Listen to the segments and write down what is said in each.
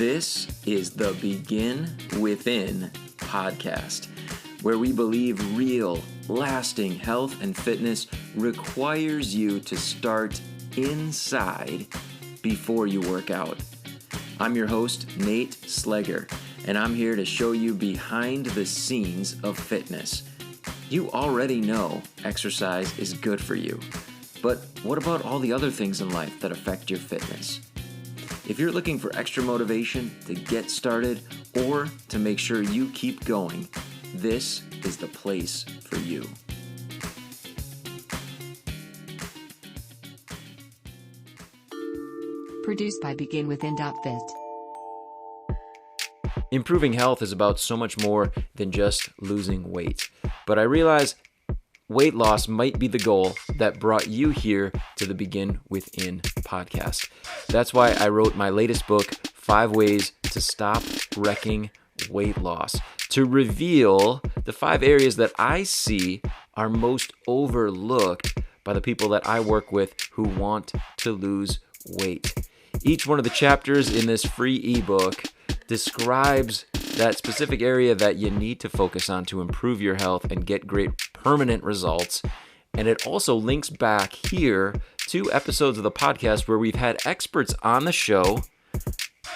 This is the Begin Within podcast, where we believe real, lasting health and fitness requires you to start inside before you work out. I'm your host, Nate Slegger, and I'm here to show you behind the scenes of fitness. You already know exercise is good for you, but what about all the other things in life that affect your fitness? If you're looking for extra motivation to get started or to make sure you keep going, this is the place for you. Produced by BeginWithin.fit. Improving health is about so much more than just losing weight. But I realize weight loss might be the goal that brought you here to the Begin Within podcast. That's why I wrote my latest book, 5 Ways to Stop Wrecking Weight Loss, to reveal the 5 areas that I see are most overlooked by the people that I work with who want to lose weight. Each one of the chapters in this free ebook describes that specific area that you need to focus on to improve your health and get great permanent results. And it also links back here to episodes of the podcast where we've had experts on the show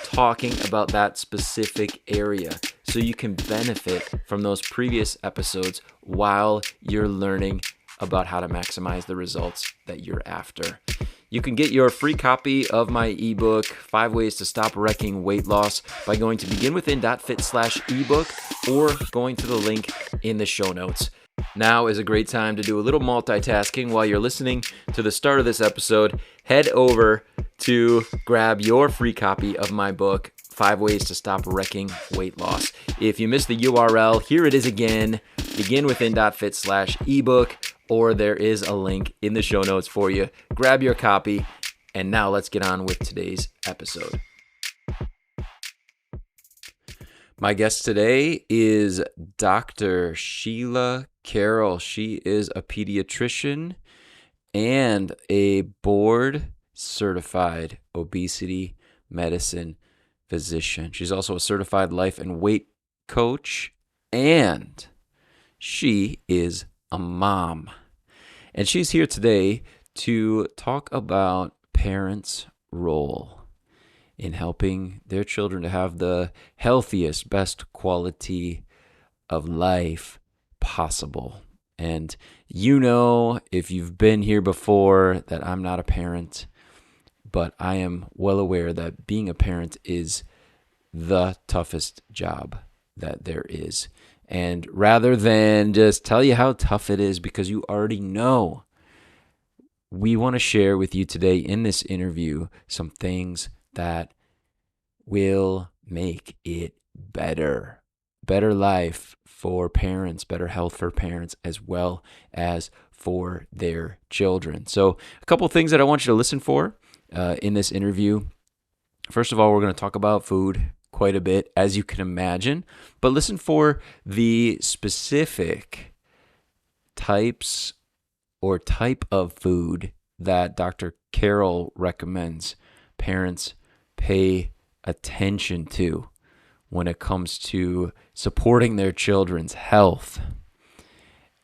talking about that specific area. So you can benefit from those previous episodes while you're learning about how to maximize the results that you're after. You can get your free copy of my ebook, 5 Ways to Stop Wrecking Weight Loss, by going to beginwithin.fit/ebook or going to the link in the show notes. Now is a great time to do a little multitasking while you're listening to the start of this episode. Head over to grab your free copy of my book, 5 Ways to Stop Wrecking Weight Loss. If you missed the URL, here it is again, beginwithin.fit/ebook. Or there is a link in the show notes for you. Grab your copy, and now let's get on with today's episode. My guest today is Dr. Sheila Carroll. She is a pediatrician and a board-certified obesity medicine physician. She's also a certified life and weight coach, and she is a mom. And she's here today to talk about parents' role in helping their children to have the healthiest, best quality of life possible. And you know, if you've been here before, that I'm not a parent, but I am well aware that being a parent is the toughest job that there is. And rather than just tell you how tough it is because you already know, we want to share with you today in this interview some things that will make it better. Better life for parents, better health for parents, as well as for their children. So a couple things that I want you to listen for in this interview. First of all, we're going to talk about food quite a bit, as you can imagine, but listen for the specific types or type of food that Dr. Carroll recommends parents pay attention to when it comes to supporting their children's health.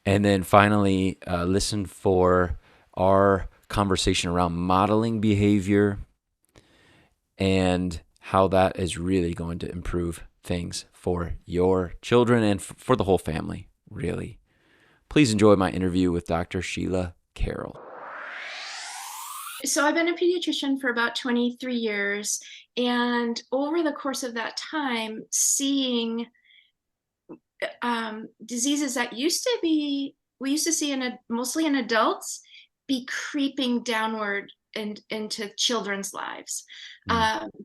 And then finally, listen for our conversation around modeling behavior and how that is really going to improve things for your children and for the whole family, really. Please enjoy my interview with Dr. Sheila Carroll. So I've been a pediatrician for about 23 years, and over the course of that time, seeing diseases that we used to see mostly in adults, be creeping downward into children's lives.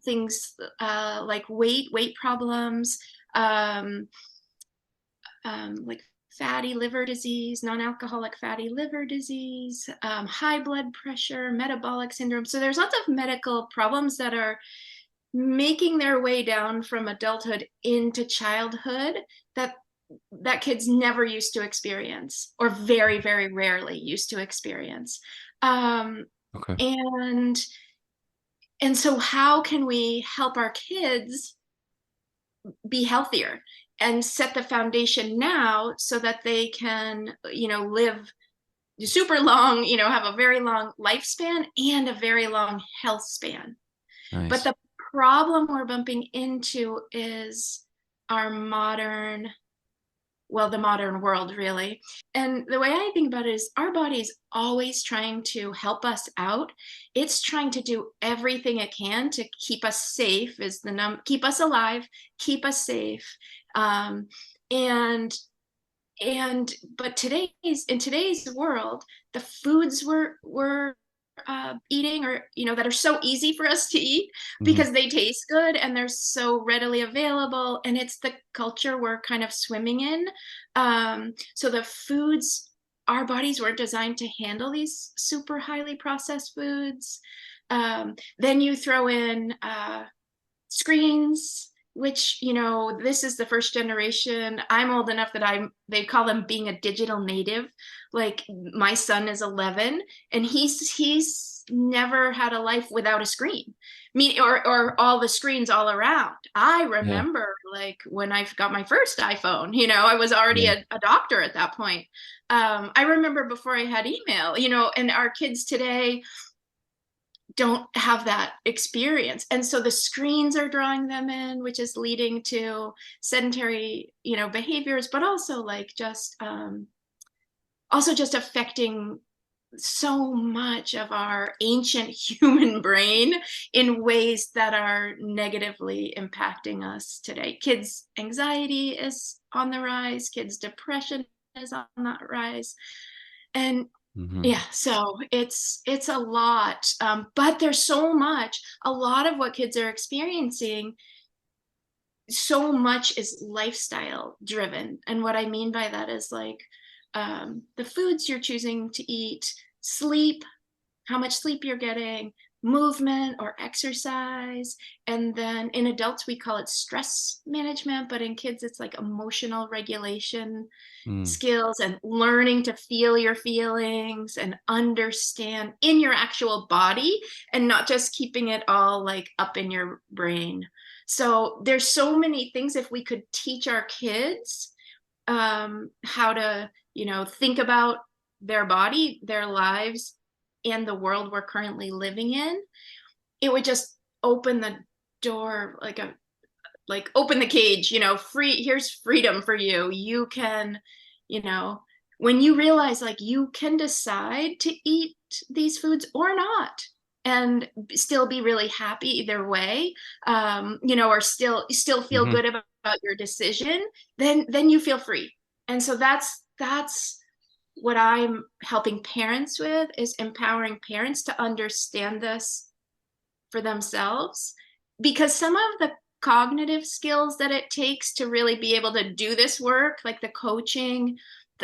Things like weight problems, like fatty liver disease, non-alcoholic fatty liver disease, high blood pressure, metabolic syndrome. So there's lots of medical problems that are making their way down from adulthood into childhood that kids never used to experience, or very, very rarely used to experience. Okay. And And so how can we help our kids be healthier and set the foundation now so that they can, live super long, have a very long lifespan and a very long health span. But Nice. the problem we're bumping into is our modern, well, the modern world, really. And the way I think about it is our body is always trying to help us out. It's trying to do everything it can to keep us safe, keep us alive, keep us safe. Um, and but in today's world, the foods we're eating, or that are so easy for us to eat Hmm. because they taste good and they're so readily available, and it's the culture we're kind of swimming in. So the foods, our bodies were designed to handle these super highly processed foods. Then you throw in screens, which, this is the first generation. I'm old enough that they call them being a digital native. Like, my son is 11 and he's never had a life without a screen. Me, or all the screens all around. I Yeah. remember, like, when I got my first iPhone, I was already Yeah. a doctor at that point. I remember before I had email, and our kids today don't have that experience, and so the screens are drawing them in, which is leading to sedentary behaviors, but also like just affecting so much of our ancient human brain in ways that are negatively impacting us today. Kids' anxiety is on the rise, kids' depression is on the rise. And Hmm. yeah, so it's a lot, but there's so much. A lot of what kids are experiencing, so much is lifestyle driven, and what I mean by that is like the foods you're choosing to eat, sleep, how much sleep you're getting, movement or exercise. And then in adults, we call it stress management, but in kids, it's like emotional regulation Mm. skills and learning to feel your feelings and understand in your actual body, and not just keeping it all like up in your brain. So there's so many things. If we could teach our kids how to, think about their body, their lives, and the world we're currently living in, it would just open the door, like open the cage, here's freedom for you. You can, you know, when you realize like you can decide to eat these foods or not, and still be really happy either way, or still feel Hmm. good about your decision, then you feel free. And so that's what I'm helping parents with, is empowering parents to understand this for themselves, because some of the cognitive skills that it takes to really be able to do this work, like the coaching,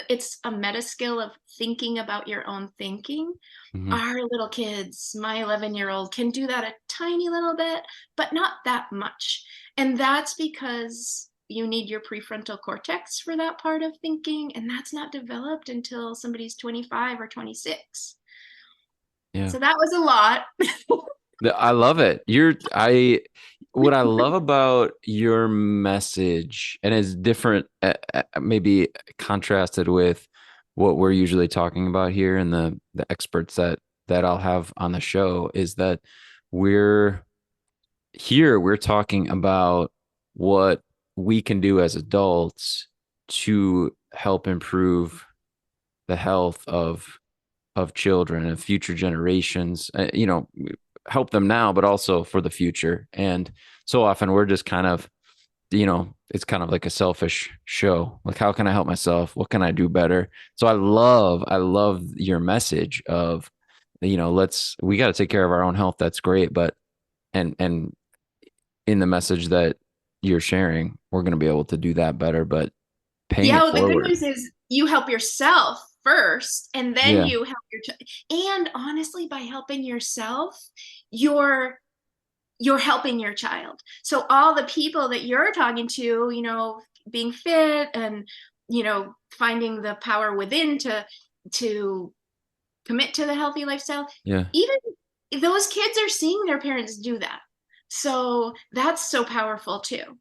it's a meta skill of thinking about your own thinking. Hmm. Our little kids, my 11-year-old, can do that a tiny little bit, but not that much. And that's because you need your prefrontal cortex for that part of thinking, and that's not developed until somebody's 25 or 26. Yeah. So that was a lot. I love it. What I love about your message, and is different, maybe contrasted with what we're usually talking about here, and the experts that I'll have on the show, is that we're we're talking about what we can do as adults to help improve the health of children and future generations, help them now, but also for the future. And so often we're just kind of, it's kind of like a selfish show. Like, how can I help myself? What can I do better? So I love your message of, we got to take care of our own health. That's great. But, and in the message that you're sharing, we're going to be able to do that better, but paying Yeah, it well, the good forward. news is you help yourself first, and then Yeah. you help your child. And honestly, by helping yourself, you're you're helping your child. So all the people that you're talking to, being fit and finding the power within to commit to the healthy lifestyle, Yeah. even those kids are seeing their parents do that. So that's so powerful too.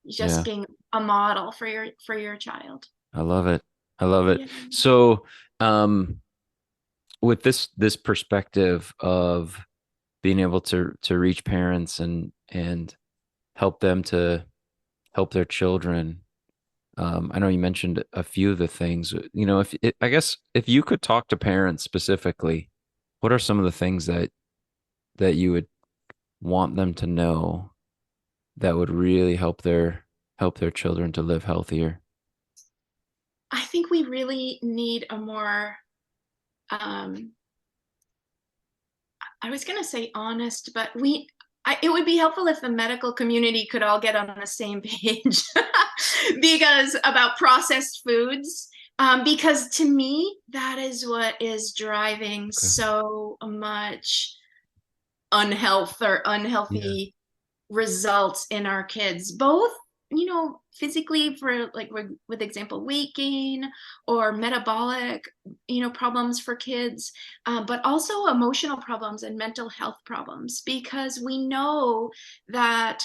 Just Yeah. being a model for your child. I love it. I love it. Yeah. So, um, with this perspective of being able to reach parents and help them to help their children. I know you mentioned a few of the things. If I guess if you could talk to parents specifically, what are some of the things that you would want them to know that would really help their children to live healthier? I think we really need a more um, I was going to say honest, but it would be helpful if the medical community could all get on the same page because about processed foods. Because to me, that is what is driving Okay. so much unhealth or Yeah. unhealthy results in our kids, both physically for like with example weight gain or metabolic problems for kids, but also emotional problems and mental health problems, because we know that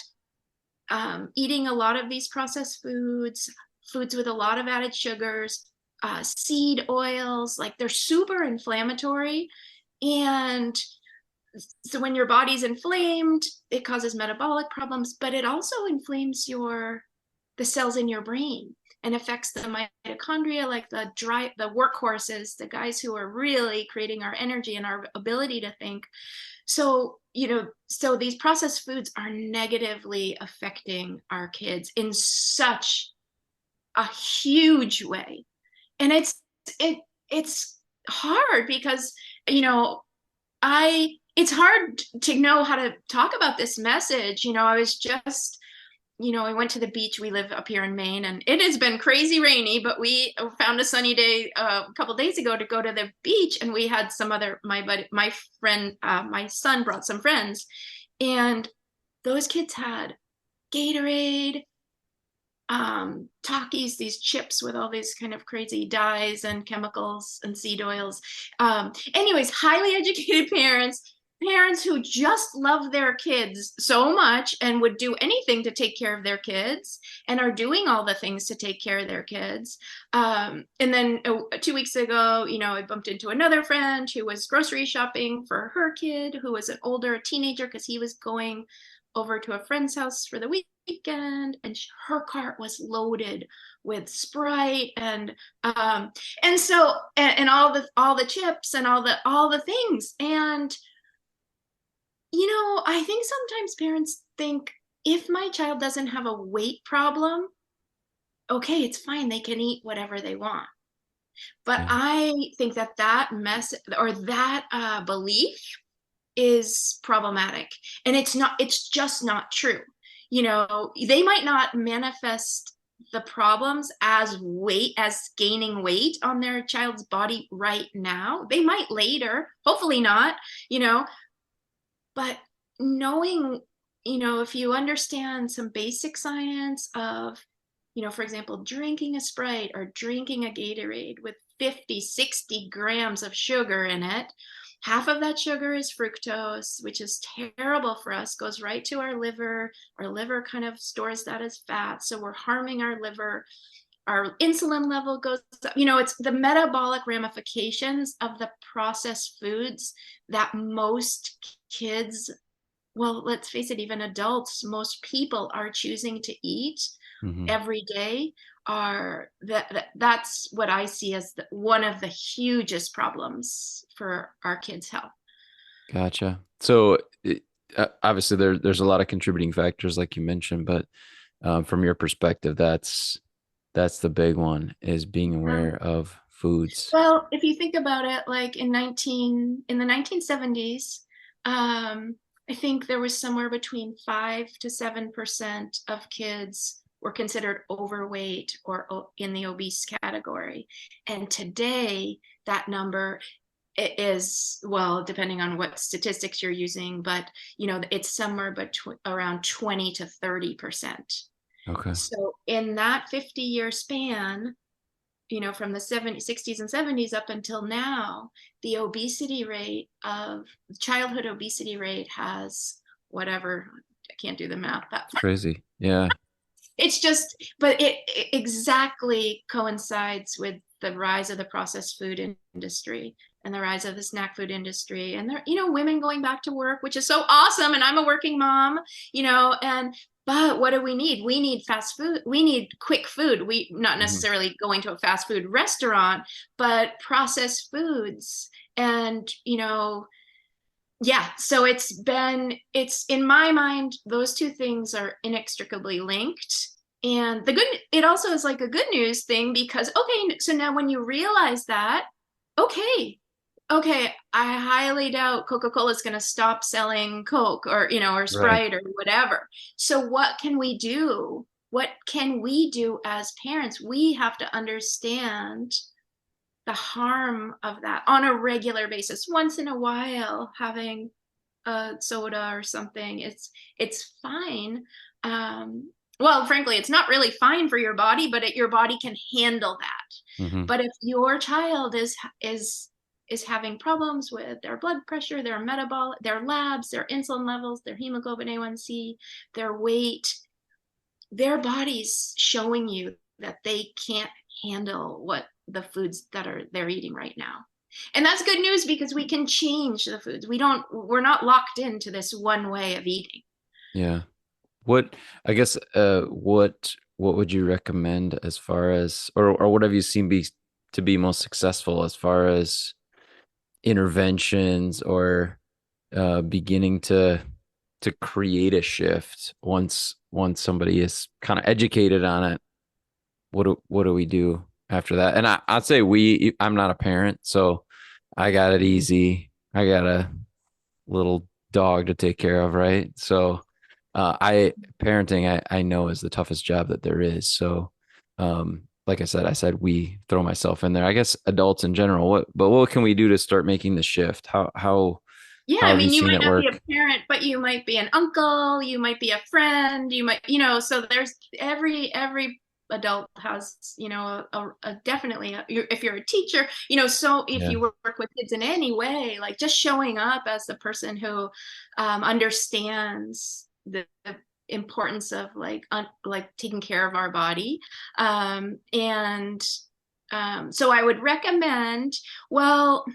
eating a lot of these processed foods with a lot of added sugars, seed oils, like they're super inflammatory. And so when your body's inflamed, it causes metabolic problems, but it also inflames the cells in your brain and affects the mitochondria, like the workhorses, the guys who are really creating our energy and our ability to think. So so these processed foods are negatively affecting our kids in such a huge way. And it's hard because you know it's hard to know how to talk about this message. I was just, I went to the beach. We live up here in Maine, and it has been crazy rainy, but we found a sunny day a couple days ago to go to the beach, and we had my friend, my son brought some friends, and those kids had Gatorade, Takis, these chips with all these kind of crazy dyes and chemicals and seed oils. Anyways, highly educated parents who just love their kids so much and would do anything to take care of their kids and are doing all the things to take care of their kids. And then 2 weeks ago, I bumped into another friend who was grocery shopping for her kid, who was an older teenager because he was going over to a friend's house for the weekend, and her cart was loaded with Sprite and so and all the chips and all the things. And I think sometimes parents think, if my child doesn't have a weight problem, okay, it's fine, they can eat whatever they want. But Yeah. I think that mess or that belief is problematic, and it's just not true. They might not manifest the problems as gaining weight on their child's body right now. They might later, hopefully not, but knowing, if you understand some basic science of, for example, drinking a Sprite or drinking a Gatorade with 50, 60 grams of sugar in it, half of that sugar is fructose, which is terrible for us, goes right to our liver. Our liver kind of stores that as fat. So we're harming our liver. Our insulin level goes up. It's the metabolic ramifications of the processed foods that most kids, well, let's face it, even adults, most people are choosing to eat Hmm. every day. That's what I see as one of the hugest problems for our kids' health. Gotcha. So obviously there's a lot of contributing factors like you mentioned, but from your perspective, that's the big one, is being Yeah. aware of foods. Well, if you think about it, like in the 1970s, I think there was somewhere between 5 to 7% of kids were considered overweight or in the obese category. And today, that number is, well, depending on what statistics you're using, but it's somewhere between around 20 to 30%. Okay. So in that 50-year span, from the 70s, 60s and 70s up until now, the obesity rate of childhood obesity rate has whatever, I can't do the math that It's crazy. Yeah. it's just, but it exactly coincides with the rise of the processed food industry and the rise of the snack food industry, and there, women going back to work, which is so awesome, and I'm a working mom, and but what do we need? We need fast food. We need quick food. We not Mhm. necessarily going to a fast food restaurant, but processed foods. And yeah, so it's in my mind, those two things are inextricably linked. And it also is like a good news thing because, okay, so now when you realize that, okay, okay, I highly doubt Coca-Cola is going to stop selling Coke or Right. Sprite or whatever. So what can we do? What can we do as parents? We have to understand the harm of that on a regular basis. Once in a while, having a soda or something, it's fine. Well, frankly, it's not really fine for your body, but your body can handle that. Hmm. But if your child is having problems with their blood pressure, their metabolic, their labs, their insulin levels, their hemoglobin A1C, their weight, their body's showing you that they can't handle what the foods that they're eating right now. And that's good news because we can change the foods. We're not locked into this one way of eating. Yeah. What I guess what would you recommend as far as or what have you seen be to be most successful as far as interventions or beginning to create a shift once somebody is kind of educated on it? What do we do after that? And I'd say I'm not a parent, so I got it easy. I got a little dog to take care of, right? So I parenting I know is the toughest job that there is. So like I said we throw myself in there. I guess adults in general. What can we do to start making the shift? Yeah, How I have you mean, you seen might it not be a work? parent, but you might be an uncle, you might be a friend, you might, so there's every adult has, definitely, if you're a teacher, so if Yeah. you work with kids in any way, like just showing up as the person who understands the importance of like taking care of our body. And so I would recommend, well,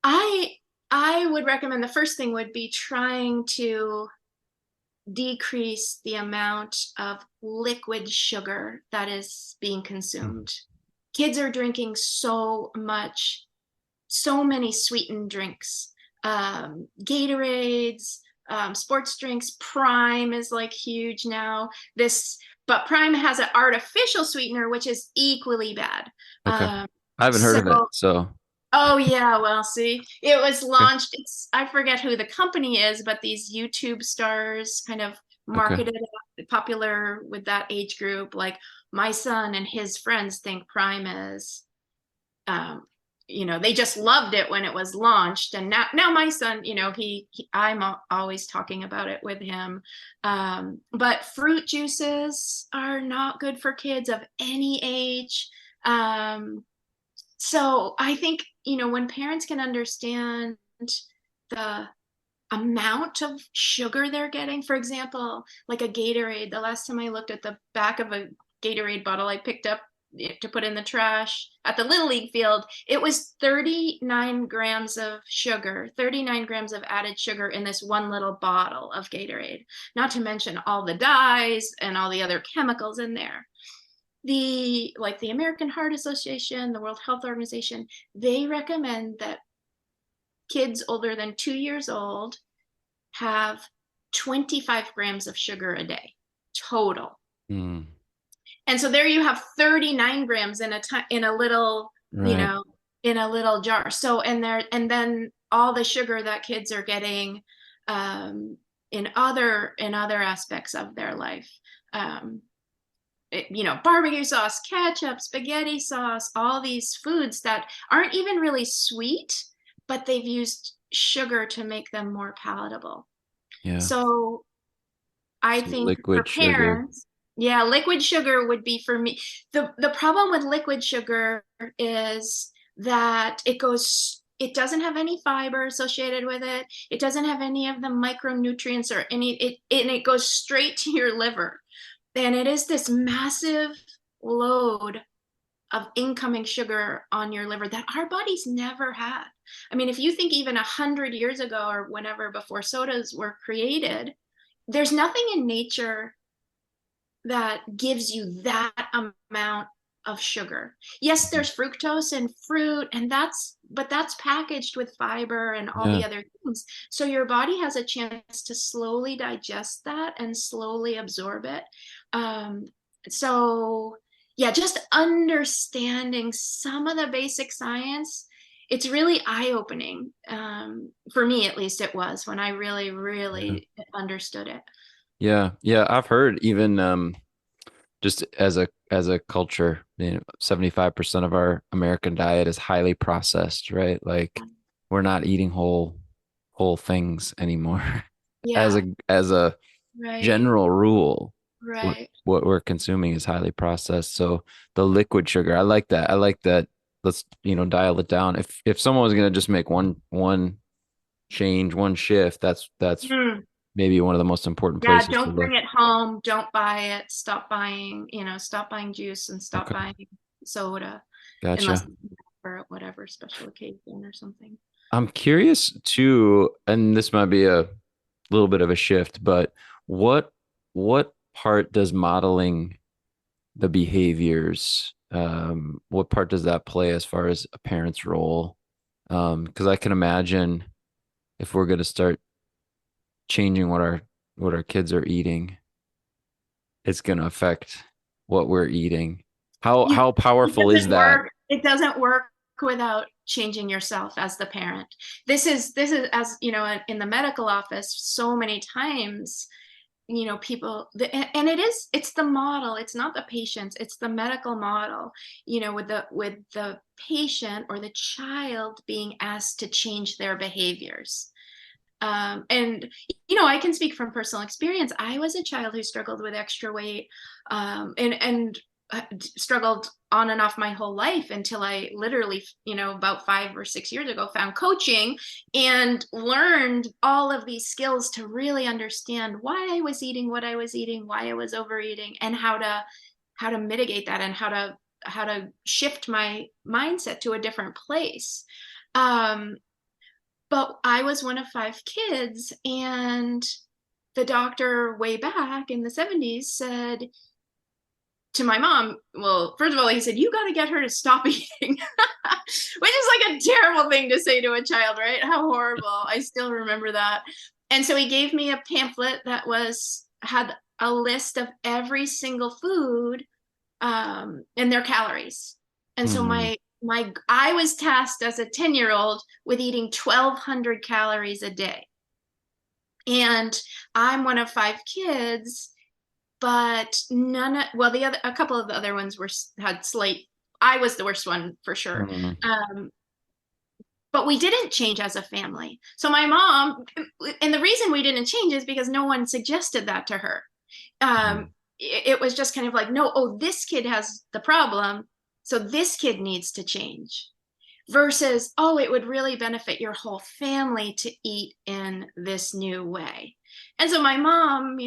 I I would recommend the first thing would be trying to decrease the amount of liquid sugar that is being Mhm. consumed. Kids are drinking so many sweetened drinks, Gatorades, sports drinks. Prime is like huge now. But Prime has an artificial sweetener, which is equally bad. Okay. Um, I haven't heard so of it, so Oh yeah, well, see, it was okay. launched. I forget who the company is, but these YouTube stars kind of Okay. marketed it, popular with that age group. Like my son and his friends think Prime is, um, they just loved it when it was launched, and now my son, I'm always talking about it with him. But fruit juices are not good for kids of any age. So I think, when parents can understand the amount of sugar they're getting, for example, like a Gatorade, the last time I looked at the back of a Gatorade bottle I picked up to put in the trash at the Little League field, it was 39 grams of sugar, 39 grams of added sugar in this one little bottle of Gatorade, not to mention all the dyes and all the other chemicals in there. The American Heart Association, the World Health Organization, they recommend that kids older than 2 years old have 25 grams of sugar a day total. Mm, And so there you have 39 grams in a little, right. in a little jar. So and then all the sugar that kids are getting in other aspects of their life. Um, Barbecue sauce, ketchup, spaghetti sauce, all these foods that aren't even really sweet, but they've used sugar to make them more palatable. Yeah. So I So think for liquid sugar. parents, Yeah, liquid sugar would be for me. The problem with liquid sugar is that it doesn't have any fiber associated with it. It doesn't have any of the micronutrients or and it goes straight to your liver. And it is this massive load of incoming sugar on your liver that our bodies never had. I mean, if you think even 100 years ago or whenever before sodas were created, there's nothing in nature that gives you that amount of sugar. Yes, there's fructose in fruit, and that's packaged with fiber and all Yeah. the other things. So your body has a chance to slowly digest that and slowly absorb it. Um, so yeah, just understanding some of the basic science, it's really eye-opening. For me, at least, it was when I really, Yeah. really understood it. Yeah. Yeah. I've heard even just as a culture, 75% of our American diet is highly processed, right? Like we're not eating whole things anymore. Yeah, As a right, general rule, right. what we're consuming is highly processed. So the liquid sugar, I like that. I like that. Let's, dial it down. If someone was gonna just make one change, one shift, that's Mm. maybe one of the most important Yeah, places to don't look. bring it home. Don't buy it. Stop buying juice and stop Okay. buying soda unless Gotcha. it's for whatever special occasion or something. I'm curious too, and this might be a little bit of a shift, but what what part does modeling the behaviors, what part does that play as far as a parent's role? Because I can imagine if we're going to start changing what our kids are eating, it's going to affect what we're eating. You How it powerful is doesn't that? work. It doesn't work without changing yourself as the parent. This is as in the medical office so many times people and it's the model, it's not the patients, it's the medical model, with the patient or the child being asked to change their behaviors. And I can speak from personal experience. I was a child who struggled with extra weight, and struggled on and off my whole life until I literally, about 5 or 6 years ago, found coaching and learned all of these skills to really understand why I was eating what I was eating, why I was overeating, and how to mitigate that, and how to shift my mindset to a different place. Um, but I was one of 5 kids, and the doctor way back in the 70s said to my mom, well, first of all, he said, you got to get her to stop eating, which is like a terrible thing to say to a child, right? How horrible. I still remember that. And so he gave me a pamphlet that had a list of every single food, and their calories. And so Hmm. I was tasked as a 10-year-old with eating 1,200 calories a day. And I'm one of 5 kids, but a couple of the other ones had slight. I was the worst one for sure. Hmm. But we didn't change as a family. So my mom, and the reason we didn't change is because no one suggested that to her. It was just kind of like, no, oh, this kid has the problem, so this kid needs to change. Versus, oh, it would really benefit your whole family to eat in this new way. And so my mom,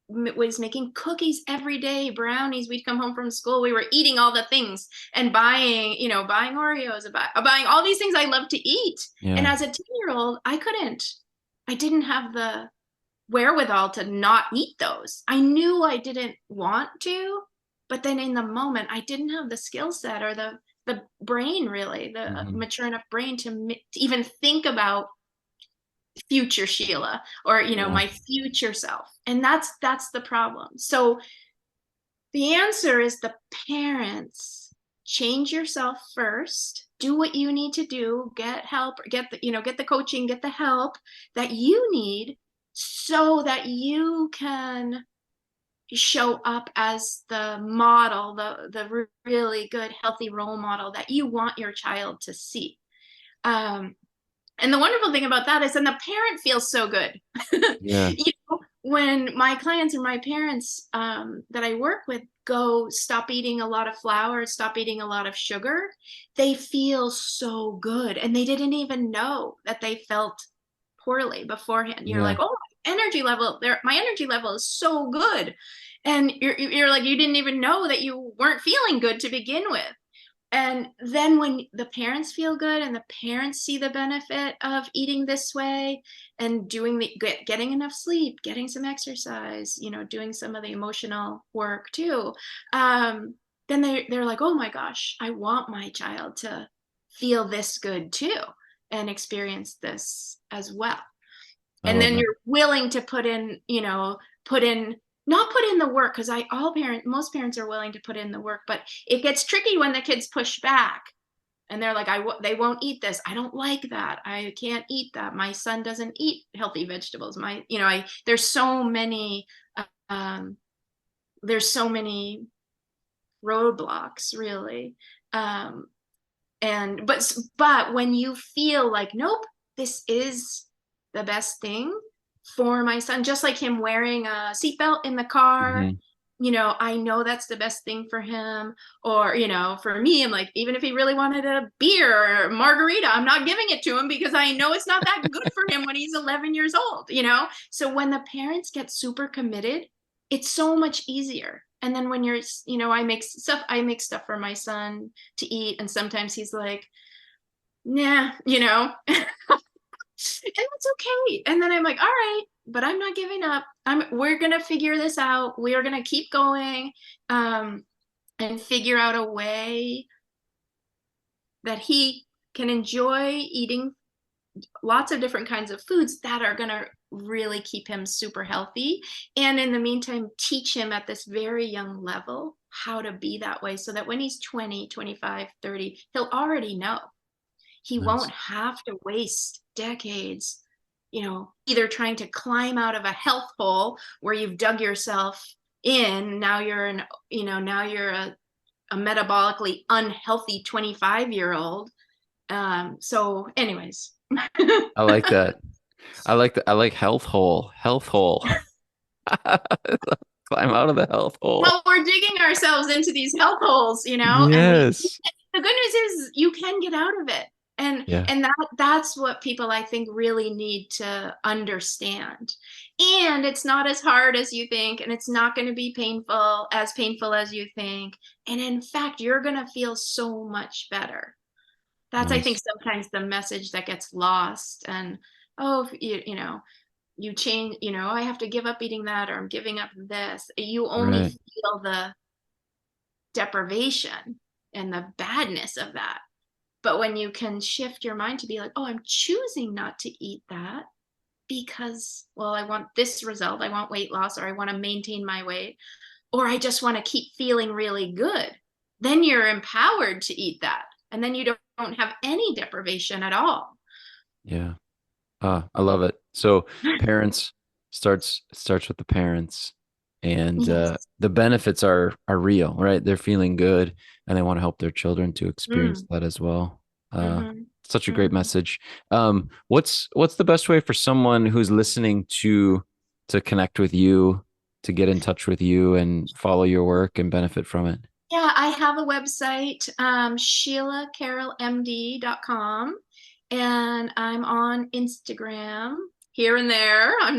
was making cookies every day, brownies. We'd come home from school, we were eating all the things and buying Oreos, buying all these things I love to eat. And Yeah. as a 10-year-old, I didn't have the wherewithal to not eat those. I knew I didn't want to, but then in the moment, I didn't have the skill set or the brain, really, the Hmm. mature enough brain to even think about future Sheila, or Yeah. my future self. And that's the problem. So the answer is the parents: change yourself first, do what you need to do, get help, get the coaching, get the help that you need, so that you can show up as the model, the really good healthy role model that you want your child to see. um, and the wonderful thing about that is then the parent feels so good. Yeah. when my clients and my parents that I work with go stop eating a lot of flour, stop eating a lot of sugar, they feel so good. And they didn't even know that they felt poorly beforehand. You're Yeah. like, oh, my energy level is so good. And you're like, you didn't even know that you weren't feeling good to begin with. And then when the parents feel good and the parents see the benefit of eating this way and getting enough sleep, getting some exercise, doing some of the emotional work too, then they're like, oh my gosh, I want my child to feel this good too and experience this as well. I And love then that. you're willing to put in not put in the work, because most parents are willing to put in the work, but it gets tricky when the kids push back and they're like, they won't eat this, I don't like that, I can't eat that, my son doesn't eat healthy vegetables, um there's so many roadblocks, really. Um and but but when you feel like, nope, this is the best thing for my son, just like him wearing a seatbelt in the car, Hmm. I know that's the best thing for him. Or, for me, I'm like, even if he really wanted a beer or margarita, I'm not giving it to him because I know it's not that good for him when he's 11 years old. So when the parents get super committed, it's so much easier. And then when I make stuff for my son to eat, and sometimes he's like, nah, and it's okay. And then I'm like, all right, but I'm not giving up. We're gonna figure this out. We are gonna keep going, um, and figure out a way that he can enjoy eating lots of different kinds of foods that are gonna really keep him super healthy. And in the meantime, teach him at this very young level how to be that way, so that when he's 20, 25, 30, he'll already know. He won't Nice. have to waste decades, either trying to climb out of a health hole where you've dug yourself in. Now you're a metabolically unhealthy 25-year-old. So anyways. I like that. I like that. I like health hole. Health hole. Climb out of the health hole. Well, we're digging ourselves into these health holes, and Yes. the good news is you can get out of it. And Yeah. and that's what people, I think, really need to understand. And it's not as hard as you think, and it's not going to be painful as you think. And in fact, you're going to feel so much better. That's, I think, Nice. sometimes the message that gets lost. And, oh, you change, I have to give up eating that, or I'm giving up this. You only Right. feel the deprivation and the badness of that. But when you can shift your mind to be like, oh, I'm choosing not to eat that because, well, I want this result, I want weight loss, or I want to maintain my weight, or I just want to keep feeling really good, then you're empowered to eat that. And then you don't have any deprivation at all. Yeah. I love it. So parents starts with the parents, and Yes. the benefits are real, right? They're feeling good, and they want to help their children to experience Mm. that as well. Mm-hmm. Such a great Mm-hmm. message. What's the best way for someone who's listening to connect with you, to get in touch with you, and follow your work and benefit from it? Yeah, I have a website, SheilaCarrollMD.com, and I'm on Instagram here and there. I'm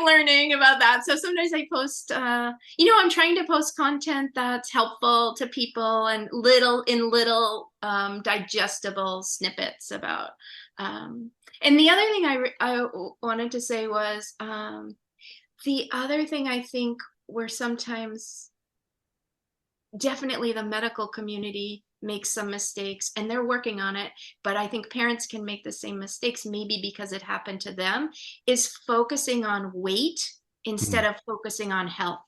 learning about that. So sometimes I post, I'm trying to post content that's helpful to people, and little digestible snippets about. And the other thing I wanted to say was, the other thing I think we're sometimes, definitely the medical community makes some mistakes and they're working on it, but I think parents can make the same mistakes, maybe because it happened to them, is focusing on weight instead Mm, of focusing on health.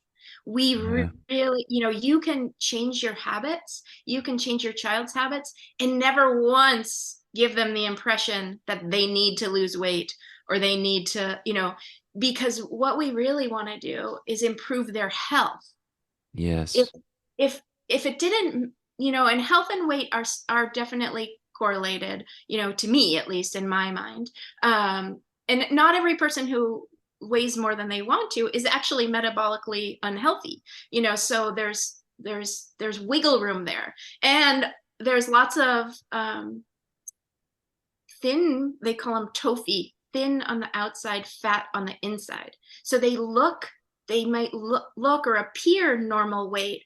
We yeah. really, you can change your habits, you can change your child's habits, and never once give them the impression that they need to lose weight, or they need to, because what we really want to do is improve their health. if Yes. if if it didn't, and health and weight are definitely correlated, to me, at least in my mind. And not every person who weighs more than they want to is actually metabolically unhealthy. So there's wiggle room there, and there's lots of thin, they call them tofi, thin on the outside, fat on the inside. So they might look or appear normal weight,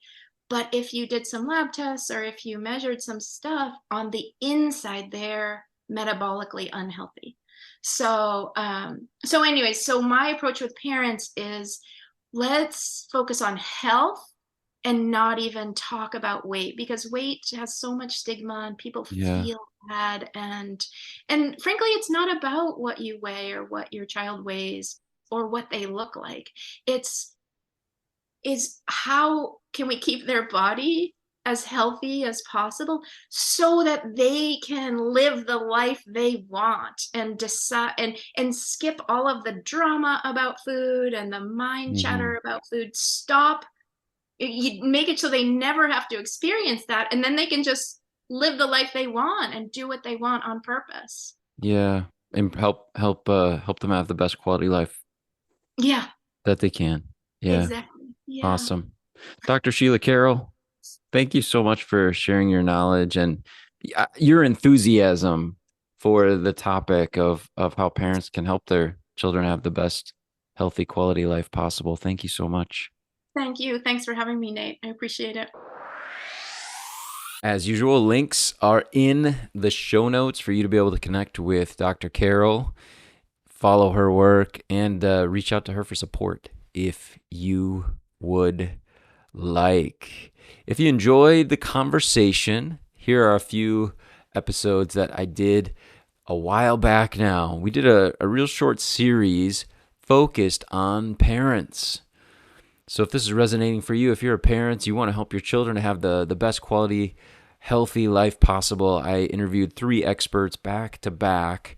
but if you did some lab tests or if you measured some stuff on the inside, they're metabolically unhealthy. So my approach with parents is, let's focus on health and not even talk about weight, because weight has so much stigma and people Yeah. feel bad, and frankly, it's not about what you weigh or what your child weighs or what they look like. It's is how can we keep their body as healthy as possible so that they can live the life they want and decide and skip all of the drama about food and the mind Hmm. chatter about food. Stop. You make it so they never have to experience that, and then they can just live the life they want and do what they want on purpose. Yeah. And help them have the best quality life Yeah, that they can. Yeah. exactly. Yeah. Awesome. Dr. Sheila Carroll, thank you so much for sharing your knowledge and your enthusiasm for the topic of how parents can help their children have the best healthy quality life possible. Thank you so much. Thank you. Thanks for having me, Nate. I appreciate it. As usual, links are in the show notes for you to be able to connect with Dr. Carroll, follow her work, and reach out to her for support if you would like. If you enjoyed the conversation, here are a few episodes that I did a while back now. We did a real short series focused on parents. So if this is resonating for you, if you're a parent, you want to help your children to have the best quality, healthy life possible, I interviewed 3 experts back to back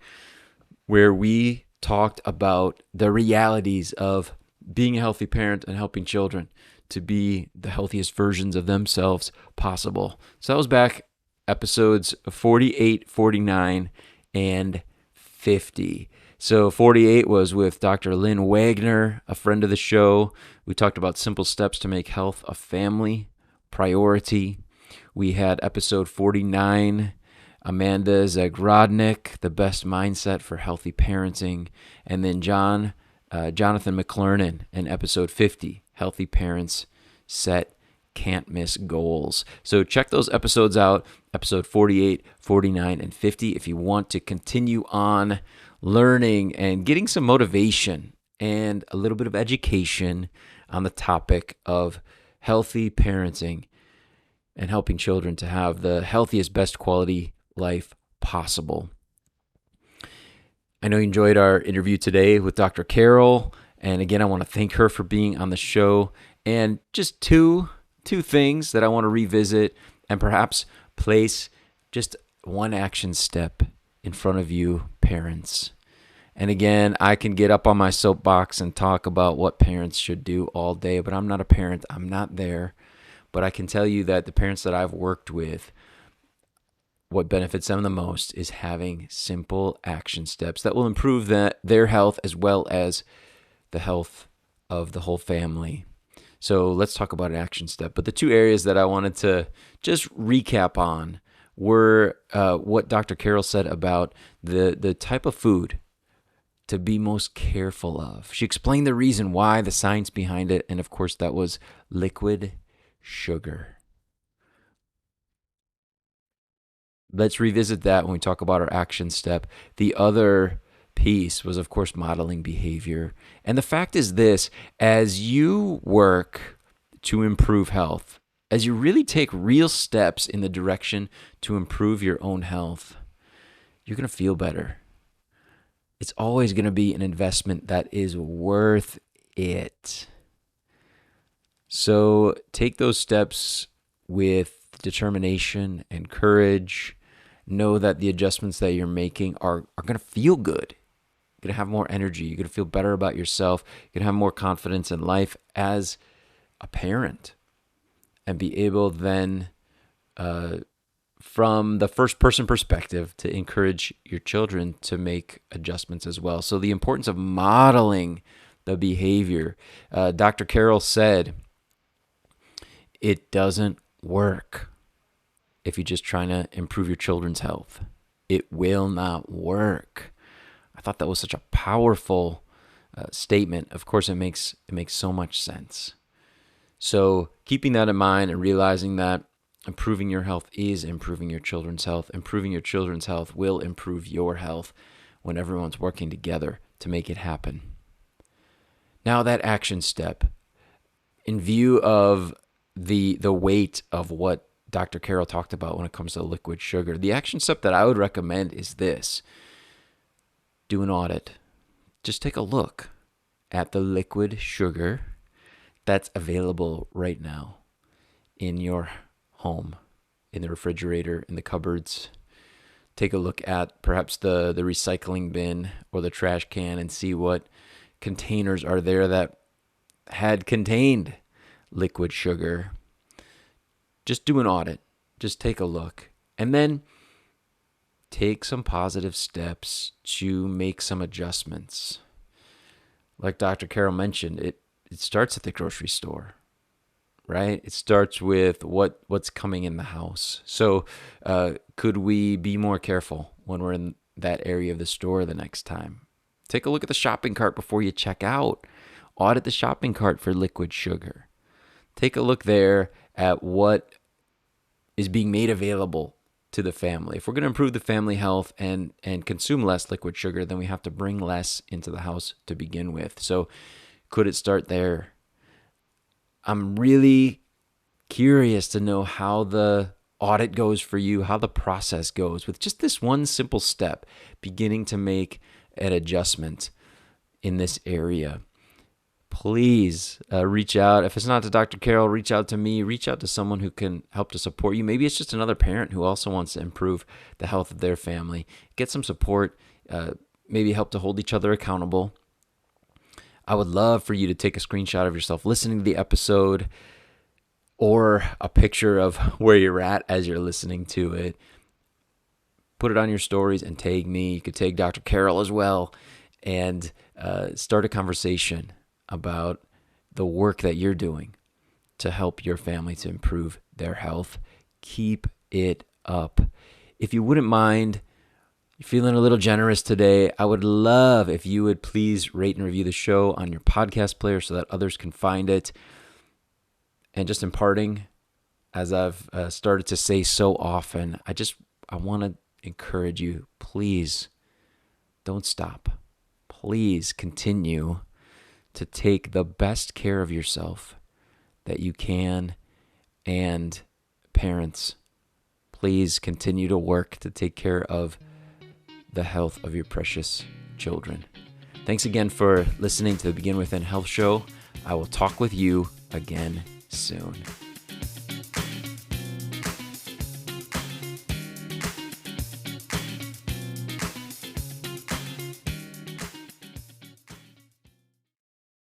where we talked about the realities of being a healthy parent and helping children to be the healthiest versions of themselves possible. So that was back episodes 48, 49, and 50. So 48 was with Dr. Lynn Wagner, a friend of the show. We talked about simple steps to make health a family priority. We had episode 49, Amanda Zagrodnik, the best mindset for healthy parenting. And then Jonathan McClernand in episode 50, healthy parents set can't miss goals. So check those episodes out, episode 48, 49, and 50, if you want to continue on learning and getting some motivation and a little bit of education on the topic of healthy parenting and helping children to have the healthiest, best quality life possible. I know you enjoyed our interview today with Dr. Carroll. And again, I want to thank her for being on the show. And just two things that I want to revisit and perhaps place just one action step in front of you, parents. And again, I can get up on my soapbox and talk about what parents should do all day, but I'm not a parent. I'm not there. But I can tell you that the parents that I've worked with, what benefits them the most is having simple action steps that will improve their health as well as the health of the whole family. So let's talk about an action step. But the 2 areas that I wanted to just recap on were what Dr. Carroll said about the type of food to be most careful of. She explained the reason why, the science behind it, and of course that was liquid sugar. Let's revisit that when we talk about our action step. The other piece was, of course, modeling behavior. And the fact is this, as you work to improve health, as you really take real steps in the direction to improve your own health, you're going to feel better. It's always going to be an investment that is worth it. So take those steps with determination and courage. Know that the adjustments that you're making are going to feel good. You're going to have more energy. You're going to feel better about yourself. You're going to have more confidence in life as a parent and be able then, from the first person perspective, to encourage your children to make adjustments as well. So the importance of modeling the behavior. Dr. Carroll said, it doesn't work if you're just trying to improve your children's health. It will not work. I thought that was such a powerful statement. Of course, it makes so much sense. So keeping that in mind and realizing that improving your health is improving your children's health. Improving your children's health will improve your health when everyone's working together to make it happen. Now that action step, in view of the weight of what Dr. Carroll talked about when it comes to liquid sugar, the action step that I would recommend is this. Do an audit. Just take a look at the liquid sugar that's available right now in your home, in the refrigerator, in the cupboards. Take a look at perhaps the recycling bin or the trash can and see what containers are there that had contained liquid sugar. Just do an audit. Just take a look. And then take some positive steps to make some adjustments. Like Dr. Carroll mentioned, it starts at the grocery store, right? It starts with what's coming in the house. So could we be more careful when we're in that area of the store the next time? Take a look at the shopping cart before you check out. Audit the shopping cart for liquid sugar. Take a look there at what is being made available to the family. If we're going to improve the family health and consume less liquid sugar, then we have to bring less into the house to begin with. So could it start there? I'm really curious to know how the audit goes for you, how the process goes with just this one simple step, beginning to make an adjustment in this area. Please reach out. If it's not to Dr. Carroll, reach out to me. Reach out to someone who can help to support you. Maybe it's just another parent who also wants to improve the health of their family. Get some support. Maybe help to hold each other accountable. I would love for you to take a screenshot of yourself listening to the episode or a picture of where you're at as you're listening to it. Put it on your stories and tag me. You could tag Dr. Carroll as well and start a conversation about the work that you're doing to help your family to improve their health. Keep it up. If you wouldn't mind, you're feeling a little generous today, I would love if you would please rate and review the show on your podcast player so that others can find it. And just imparting, as I've started to say so often, I want to encourage you, please don't stop. Please continue to take the best care of yourself that you can. And parents, please continue to work to take care of the health of your precious children. Thanks again for listening to the Begin Within Health Show. I will talk with you again soon.